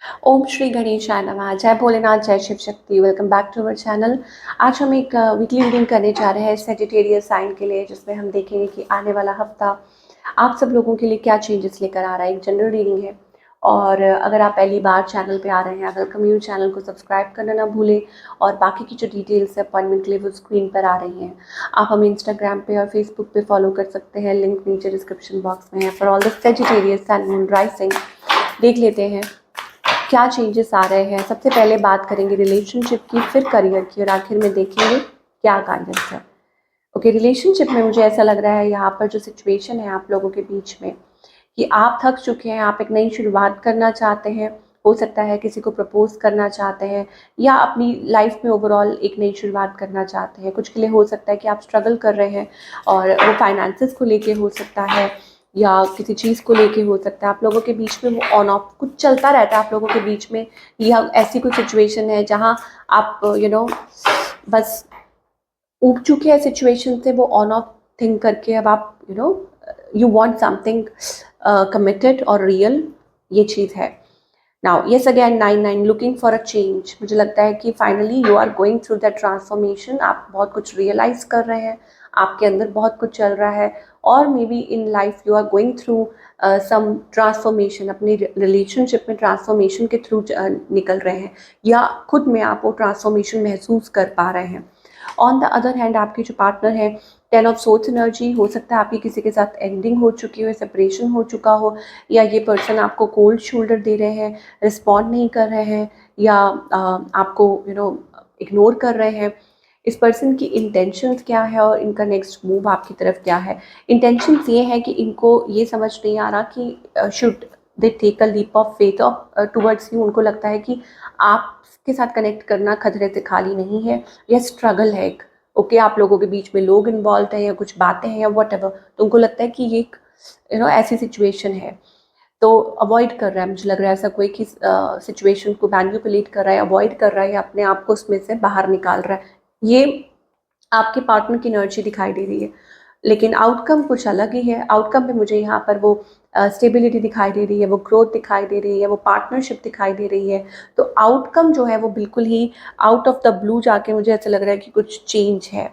ओम श्री गणेशाय नमः। जय भोलेनाथ, जय Shiv Shakti. Welcome back to our channel. आज हम एक वीकली रीडिंग करने जा रहे हैं सेजिटेरियस साइन के लिए, जिसमें हम देखेंगे कि आने वाला हफ्ता आप सब लोगों के लिए क्या चेंजेस लेकर आ रहा है। एक जनरल रीडिंग है। और अगर आप पहली बार चैनल पे आ रहे हैं, वेलकम यू। चैनल को सब्सक्राइब करना ना भूलें। और बाकी की जो डिटेल्स है अपॉइंटमेंट के लिए वो स्क्रीन पर आ रही हैं। आप हमें इंस्टाग्राम पे और फेसबुक पे फॉलो कर सकते हैं, लिंक नीचे डिस्क्रिप्शन बॉक्स में है। For all the Sagittarius sun moon rising, देख लेते हैं क्या चेंजेस आ रहे हैं। सबसे पहले बात करेंगे रिलेशनशिप की, फिर करियर की, और आखिर में देखेंगे क्या गाइडेंस है। ओके, रिलेशनशिप में मुझे ऐसा लग रहा है यहाँ पर जो सिचुएशन है आप लोगों के बीच में, कि आप थक चुके हैं, आप एक नई शुरुआत करना चाहते हैं। हो सकता है किसी को प्रपोज करना चाहते हैं, या अपनी लाइफ में ओवरऑल एक नई शुरुआत करना चाहते हैं। कुछ के लिए हो सकता है कि आप स्ट्रगल कर रहे हैं, और वो फाइनेंसेस को लेके हो सकता है, या किसी चीज़ को लेके हो सकता है। आप लोगों के बीच में वो ऑन ऑफ कुछ चलता रहता है आप लोगों के बीच में, या ऐसी कोई सिचुएशन है जहाँ आप बस ऊब चुके हैं सिचुएशन से, वो ऑन ऑफ थिंक करके अब आप यू वांट समथिंग कमिटेड और रियल, ये चीज़ है। Now yes again 9 looking for a change. मुझे लगता है कि finally you are going through that transformation. आप बहुत कुछ रियलाइज कर रहे हैं, आपके अंदर बहुत कुछ चल रहा है, और maybe in life you are going through some transformation. अपनी रिलेशनशिप में ट्रांसफॉर्मेशन के थ्रू निकल रहे हैं, या खुद में आप वो ट्रांसफॉर्मेशन महसूस कर पा रहे हैं। ऑन द अदर हैंड आपके जो पार्टनर है, 10 ऑफ सोर्ड्स एनर्जी, हो सकता है आपकी किसी के साथ एंडिंग हो चुकी हो, सेपरेशन हो चुका हो, या ये पर्सन आपको कोल्ड शोल्डर दे रहे हैं, रिस्पॉन्ड नहीं कर रहे हैं, या आपको इग्नोर कर रहे हैं। इस पर्सन की इंटेंशंस क्या है और इनका नेक्स्ट मूव आपकी तरफ क्या है। इंटेंशंस ये है कि इनको ये समझ नहीं आ रहा कि should they take a leap of faith of towards you. उनको लगता है कि आपके साथ कनेक्ट करना खतरे से खाली नहीं है, यह स्ट्रगल है एक। ओके, आप लोगों के बीच में लोग इन्वॉल्व हैं, या कुछ बातें हैं, या वट एवर, तो उनको लगता है कि ये एक ऐसी सिचुएशन है, तो अवॉइड कर रहा है। मुझे लग रहा है ऐसा कोई कि सिचुएशन को मैनिपुलेट कर रहा है, अवॉइड कर रहा है, या अपने आप को उसमें से बाहर निकाल रहा है। ये आपके पार्टनर की एनर्जी दिखाई दे रही है। लेकिन आउटकम कुछ अलग ही है। आउटकम पे मुझे यहाँ पर वो स्टेबिलिटी दिखाई दे रही है, वो ग्रोथ दिखाई दे रही है, वो पार्टनरशिप दिखाई दे रही है। तो आउटकम जो है वो बिल्कुल ही आउट ऑफ द ब्लू जाके मुझे ऐसा लग रहा है कि कुछ चेंज है।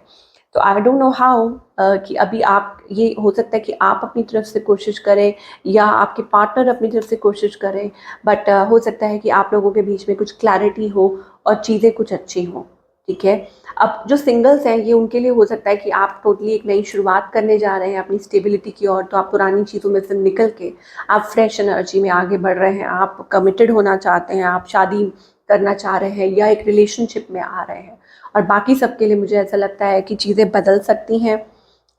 तो आई डोंट नो हाउ, कि अभी आप, ये हो सकता है कि आप अपनी तरफ से कोशिश करें, या आपके पार्टनर अपनी तरफ से कोशिश करें, बट हो सकता है कि आप लोगों के बीच में कुछ क्लैरिटी हो और चीज़ें कुछ अच्छी हों। ठीक है। अब जो सिंगल्स हैं, ये उनके लिए हो सकता है कि आप टोटली एक नई शुरुआत करने जा रहे हैं अपनी स्टेबिलिटी की ओर, तो आप पुरानी चीज़ों में से निकल के आप फ्रेश एनर्जी में आगे बढ़ रहे हैं, आप कमिटेड होना चाहते हैं, आप शादी करना चाह रहे हैं, या एक रिलेशनशिप में आ रहे हैं। और बाकी सबके लिए मुझे ऐसा लगता है कि चीज़ें बदल सकती हैं,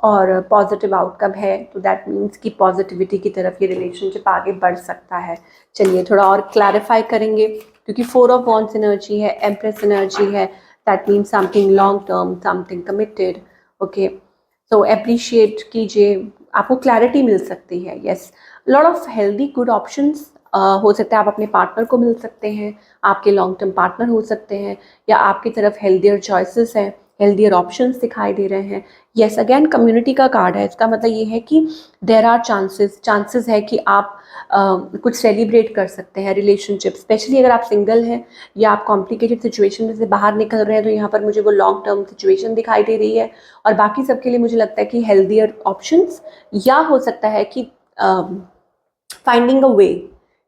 और पॉजिटिव आउटकम है, तो दैट मीन्स कि पॉजिटिविटी की तरफ ये रिलेशनशिप आगे बढ़ सकता है। चलिए थोड़ा और क्लैरिफाई करेंगे, क्योंकि 4 ऑफ वॉन्ड्स एनर्जी है, एम्प्रेस एनर्जी है, that means something long term, something committed. Okay, so appreciate कीजिए, आपको क्लैरिटी मिल सकती है। Yes, lot of healthy good options. हो सकता है आप अपने पार्टनर को मिल सकते हैं, आपके लॉन्ग टर्म पार्टनर हो सकते हैं, या आपकी तरफ हेल्दियर चॉइसेस हैं, हेल्दियर ऑप्शंस दिखाई दे रहे हैं। येस अगेन कम्युनिटी का कार्ड है। इसका मतलब ये है कि देर आर चांसेस है कि आप कुछ सेलिब्रेट कर सकते हैं रिलेशनशिप, स्पेशली अगर आप सिंगल हैं, या आप कॉम्प्लिकेटेड सिचुएशन में से बाहर निकल रहे हैं। तो यहाँ पर मुझे वो लॉन्ग टर्म सिचुएशन दिखाई दे रही है। और बाकी सबके लिए मुझे लगता है कि हेल्दियर ऑप्शंस, या हो सकता है कि फाइंडिंग अ वे,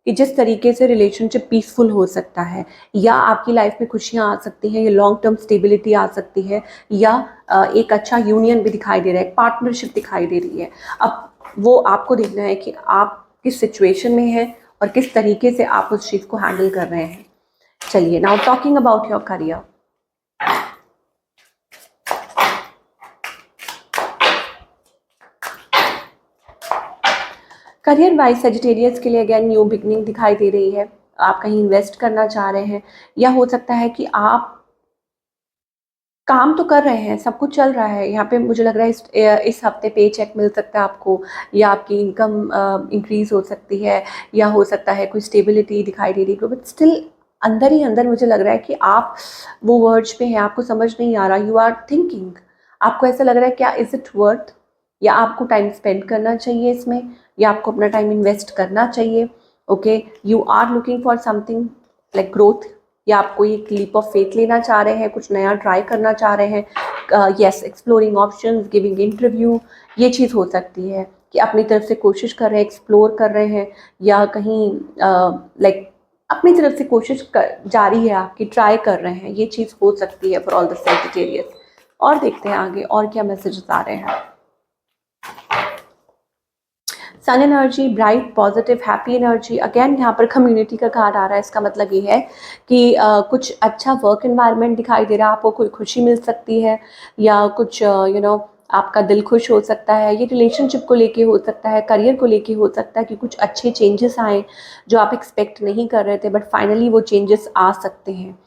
कि जिस तरीके से रिलेशनशिप पीसफुल हो सकता है, या आपकी लाइफ में खुशियाँ आ सकती हैं, या लॉन्ग टर्म स्टेबिलिटी आ सकती है, या एक अच्छा यूनियन भी दिखाई दे रहा है, एक पार्टनरशिप दिखाई दे रही है। अब वो आपको देखना है कि आप किस सिचुएशन में हैं, और किस तरीके से आप उस चीज़ को हैंडल कर रहे हैं। चलिए now talking about your career. Career wise Sagittarius के लिए अगेन न्यू बिगनिंग दिखाई दे रही है। आप कहीं इन्वेस्ट करना चाह रहे हैं, या हो सकता है कि आप काम तो कर रहे हैं, सब कुछ चल रहा है। यहाँ पे मुझे लग रहा है इस हफ्ते पे चेक मिल सकता है आपको, या आपकी इनकम इंक्रीज हो सकती है, या हो सकता है कोई स्टेबिलिटी दिखाई दे रही है। बट स्टिल अंदर ही अंदर मुझे लग रहा है कि आप वो वर्ड्स पे हैं, आपको समझ नहीं आ रहा। यू आर थिंकिंग, आपको ऐसा लग रहा है क्या इज़ इट वर्थ, या आपको टाइम स्पेंड करना चाहिए इसमें, या आपको अपना टाइम इन्वेस्ट करना चाहिए। Okay, you are looking for something like growth, या आप कोई एक लीप ऑफ फेथ लेना चाह रहे हैं, कुछ नया ट्राई करना चाह रहे हैं, yes, exploring options, giving interview, ये चीज़ हो सकती है कि अपनी तरफ से कोशिश कर रहे हैं, एक्सप्लोर कर रहे हैं, या कहीं लाइक अपनी तरफ से कोशिश जारी है आपकी, ट्राई कर रहे हैं, ये चीज़ हो सकती है फॉर ऑल द सेजिटेरियस। और देखते हैं आगे और क्या मैसेजेस आ रहे हैं। Sun energy, bright, positive, happy energy. Again यहाँ पर कम्युनिटी का कार्ड आ रहा है, इसका मतलब ये है कि कुछ अच्छा वर्क एनवायरनमेंट दिखाई दे रहा है, आपको कोई खुशी मिल सकती है, या कुछ आपका दिल खुश हो सकता है। ये रिलेशनशिप को लेके हो सकता है, करियर को लेके हो सकता है कि कुछ अच्छे चेंजेस आए जो आप एक्सपेक्ट नहीं कर रहे थे, बट फाइनली वो चेंजेस आ सकते हैं।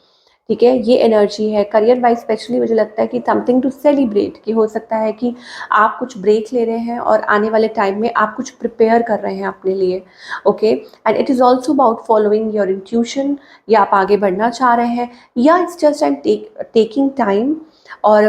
ठीक है, ये एनर्जी है। करियर वाइज स्पेशली मुझे लगता है कि समथिंग टू सेलिब्रेट, कि हो सकता है कि आप कुछ ब्रेक ले रहे हैं और आने वाले टाइम में आप कुछ प्रिपेयर कर रहे हैं अपने लिए। Okay, and it is also about following your intuition, या आप आगे बढ़ना चाह रहे हैं, या it's just and taking time, और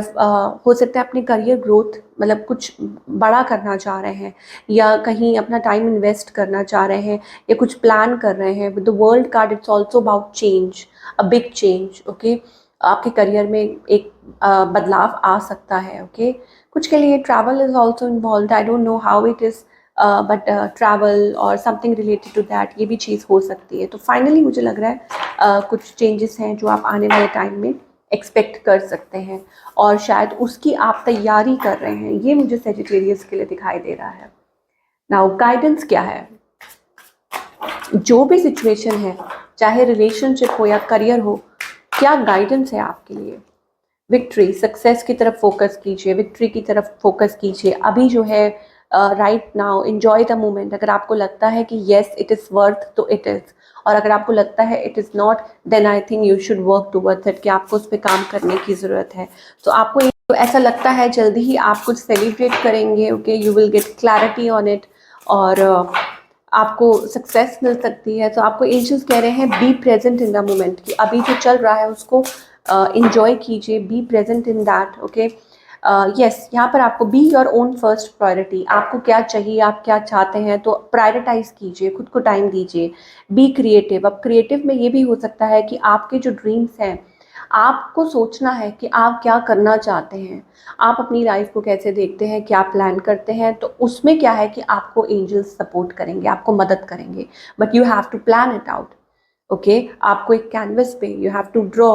हो सकता है अपने करियर ग्रोथ, मतलब कुछ बड़ा करना चाह रहे हैं, या कहीं अपना टाइम इन्वेस्ट करना चाह रहे हैं, या कुछ प्लान कर रहे हैं। With the world card it's also about change, a big change. Okay, आपके करियर में एक बदलाव आ सकता है। ओके, कुछ के लिए travel is also involve, I don't know how it is, but travel और समथिंग रिलेटेड टू दैट, ये भी चीज़ हो सकती है। तो फाइनली मुझे लग रहा है कुछ चेंजेस हैं जो आप आने वाले टाइम में एक्सपेक्ट कर सकते हैं, और शायद उसकी आप तैयारी कर रहे हैं, ये मुझे सेजिटेरियस के लिए दिखाई दे रहा है। नाउ गाइडेंस क्या है? जो भी सिचुएशन है, चाहे रिलेशनशिप हो या करियर हो, क्या गाइडेंस है आपके लिए? विक्ट्री, सक्सेस की तरफ फोकस कीजिए, विक्ट्री की तरफ फोकस कीजिए। अभी जो है right now enjoy the moment. अगर आपको लगता है कि येस इट इज़ वर्थ, तो इट इज़, और अगर आपको लगता है it is not, then I think you should work towards it, कि आपको उस पर काम करने की ज़रूरत है। तो आपको तो ऐसा लगता है जल्दी ही आप कुछ सेलिब्रेट करेंगे। Okay, you will get clarity on it, और आपको सक्सेस मिल सकती है। तो आपको एंजल्स कह रहे हैं be present in the moment, कि अभी जो चल रहा है उसको इंजॉय कीजिए, be present in that. Okay, yes, यहाँ पर आपको be your own first priority. आपको क्या चाहिए, आप क्या चाहते हैं, तो प्रायोरिटाइज कीजिए, खुद को टाइम दीजिए। Be creative. अब क्रिएटिव में ये भी हो सकता है कि आपके जो ड्रीम्स हैं, आपको सोचना है कि आप क्या करना चाहते हैं, आप अपनी लाइफ को कैसे देखते हैं, क्या प्लान करते हैं। तो उसमें क्या है कि आपको एंजल्स सपोर्ट करेंगे, आपको मदद करेंगे, but you have to plan it out. Okay, आपको एक कैनवस पे यू हैव टू ड्रॉ।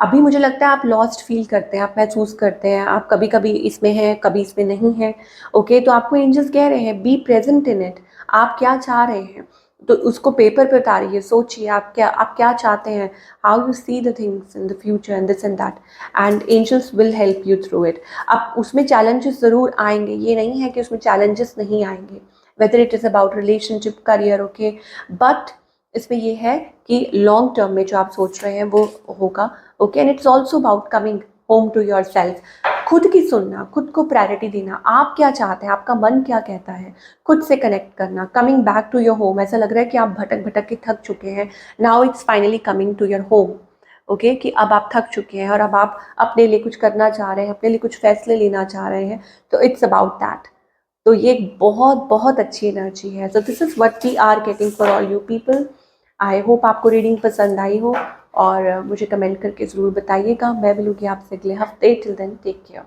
अभी मुझे लगता है आप लॉस्ट फील करते हैं, आप महसूस करते हैं, आप कभी कभी इसमें हैं, कभी इसमें नहीं हैं। ओके, तो आपको एंजल्स कह रहे हैं बी प्रेजेंट इन इट। आप क्या चाह रहे हैं, तो उसको पेपर पे उतारिए, सोचिए आप क्या चाहते हैं, how you see the things in the future and this and that, and angels will help you through it. अब उसमें चैलेंजेस ज़रूर आएंगे, ये नहीं है कि उसमें चैलेंजेस नहीं आएंगे, whether it is about relationship, career. Okay, but इसमें ये है कि लॉन्ग टर्म में जो आप सोच रहे हैं वो होगा। Okay, and it's also about coming home to yourself. खुद की सुनना, खुद को प्रायोरिटी देना, आप क्या चाहते हैं, आपका मन क्या कहता है, खुद से कनेक्ट करना, coming back to your home. ऐसा लग रहा है कि आप भटक भटक के थक चुके हैं, now it's finally coming to your home. Okay, कि अब आप थक चुके हैं और अब आप अपने लिए कुछ करना चाह रहे हैं, अपने लिए कुछ फैसले लेना चाह रहे हैं, तो इट्स अबाउट दैट। तो ये बहुत बहुत अच्छी एनर्जी है। So this is what we are getting for all you people. I hope आपको रीडिंग पसंद आई हो, और मुझे कमेंट करके ज़रूर बताइएगा। मैं मिलूँगी आपसे अगले हफ्ते। Till then take care.